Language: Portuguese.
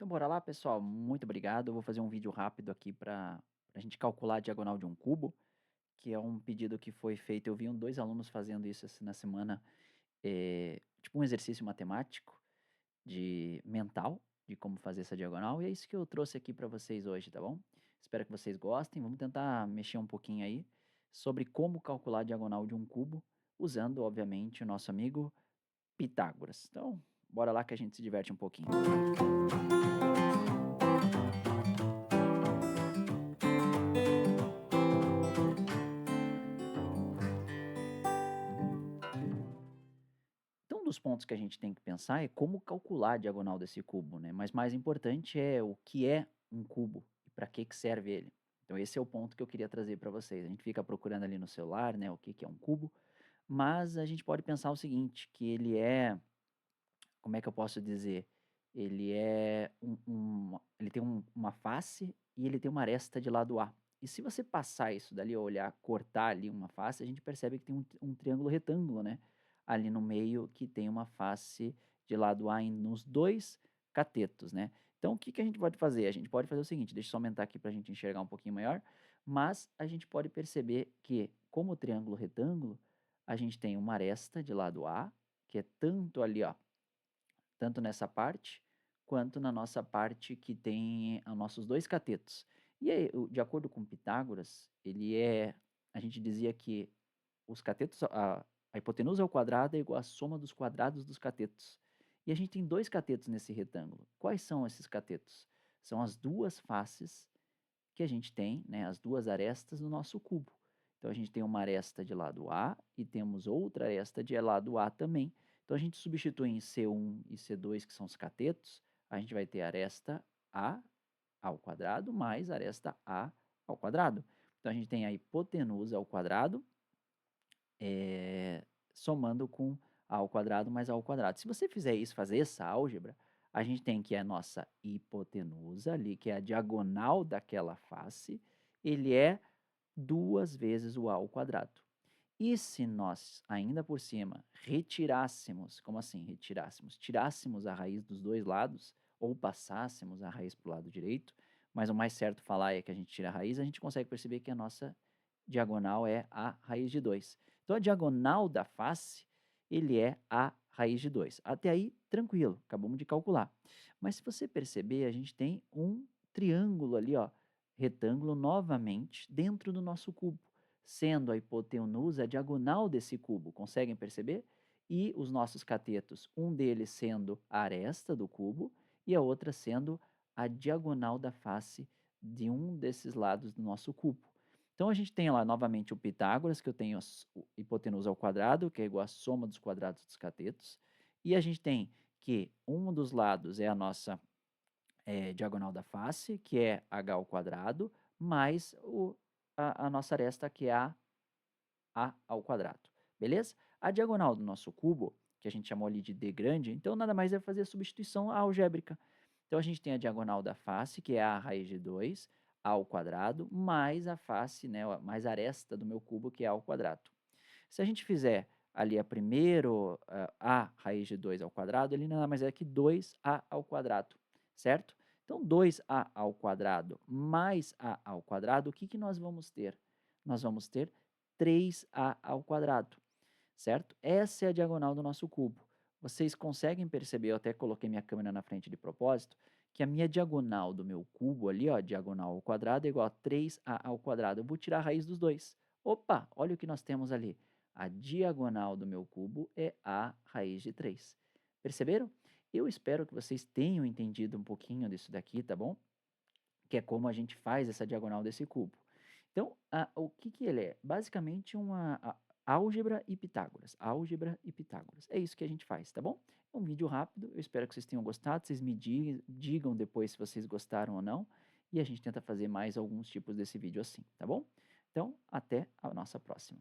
Então bora lá, pessoal. Muito obrigado. Eu vou fazer um vídeo rápido aqui para a gente calcular a diagonal de um cubo, que é um pedido que foi feito. Eu vi 2 alunos fazendo isso na semana, tipo um exercício matemático de mental, de como fazer essa diagonal, e é isso que eu trouxe aqui para vocês hoje, tá bom? Espero que vocês gostem. Vamos tentar mexer um pouquinho aí sobre como calcular a diagonal de um cubo, usando, obviamente, o nosso amigo Pitágoras. Então, bora lá que a gente se diverte um pouquinho. Então, um dos pontos que a gente tem que pensar é como calcular a diagonal desse cubo, né? Mas mais importante é o que é um cubo e para que serve ele. Então, esse é o ponto que eu queria trazer para vocês. A gente fica procurando ali no celular, né, o que é um cubo, mas a gente pode pensar o seguinte, que ele é, como é que eu posso dizer? Ele é ele tem uma face e ele tem uma aresta de lado A. E se você passar isso dali, olhar, cortar ali uma face, a gente percebe que tem um triângulo retângulo, né? Ali no meio que tem uma face de lado A nos dois catetos, né? Então, o que a gente pode fazer? A gente pode fazer o seguinte, deixa eu só aumentar aqui para a gente enxergar um pouquinho maior, mas a gente pode perceber que, como triângulo retângulo, a gente tem uma aresta de lado A, que é tanto ali, ó, tanto nessa parte, quanto na nossa parte que tem os nossos dois catetos. E aí, de acordo com Pitágoras, a gente dizia que os catetos, a hipotenusa ao quadrado é igual à soma dos quadrados dos catetos. E a gente tem dois catetos nesse retângulo. Quais são esses catetos? São as duas faces que a gente tem, né, as duas arestas do nosso cubo. Então a gente tem uma aresta de lado A e temos outra aresta de lado A também. Então a gente substitui em C1 e C2, que são os catetos, a gente vai ter aresta A ao quadrado mais aresta A ao quadrado. Então a gente tem a hipotenusa ao quadrado, somando com A ao quadrado mais A ao quadrado. Se você fizer isso, fazer essa álgebra, a gente tem que a nossa hipotenusa ali, que é a diagonal daquela face, ele é 2 vezes o A ao quadrado. E se nós, ainda por cima, retirássemos, como assim retirássemos? Tirássemos a raiz dos dois lados, ou passássemos a raiz para o lado direito, mas o mais certo falar é que a gente tira a raiz, a gente consegue perceber que a nossa diagonal é a raiz de 2. Então, a diagonal da face, ele é a raiz de 2. Até aí, tranquilo, acabamos de calcular. Mas se você perceber, a gente tem um triângulo ali, ó, retângulo novamente, dentro do nosso cubo, sendo a hipotenusa a diagonal desse cubo, conseguem perceber? E os nossos catetos, um deles sendo a aresta do cubo e a outra sendo a diagonal da face de um desses lados do nosso cubo. Então a gente tem lá novamente o Pitágoras, que eu tenho a hipotenusa ao quadrado, que é igual à soma dos quadrados dos catetos, e a gente tem que um dos lados é a nossa diagonal da face, que é h ao quadrado, mais a nossa aresta, que é a ao quadrado, beleza? A diagonal do nosso cubo, que a gente chamou ali de d grande, então nada mais é fazer a substituição algébrica. Então a gente tem a diagonal da face, que é a raiz de 2, a ao quadrado, mais a face, né, mais a aresta do meu cubo, que é a ao quadrado. Se a gente fizer ali a primeiro a raiz de 2 ao quadrado, ele nada mais é que 2a ao quadrado, certo? Então 2a ao quadrado mais a ao quadrado, o que nós vamos ter? Nós vamos ter 3a ao quadrado, certo? Essa é a diagonal do nosso cubo. Vocês conseguem perceber, eu até coloquei minha câmera na frente de propósito, que a minha diagonal do meu cubo ali, ó, diagonal ao quadrado, é igual a 3a ao quadrado. Eu vou tirar a raiz dos dois. Opa, olha o que nós temos ali. A diagonal do meu cubo é a raiz de 3. Perceberam? Eu espero que vocês tenham entendido um pouquinho disso daqui, tá bom? Que é como a gente faz essa diagonal desse cubo. Então, o que ele é? Basicamente uma álgebra e Pitágoras. Álgebra e Pitágoras. É isso que a gente faz, tá bom? É um vídeo rápido, eu espero que vocês tenham gostado, vocês me digam depois se vocês gostaram ou não, e a gente tenta fazer mais alguns tipos desse vídeo assim, tá bom? Então, até a nossa próxima.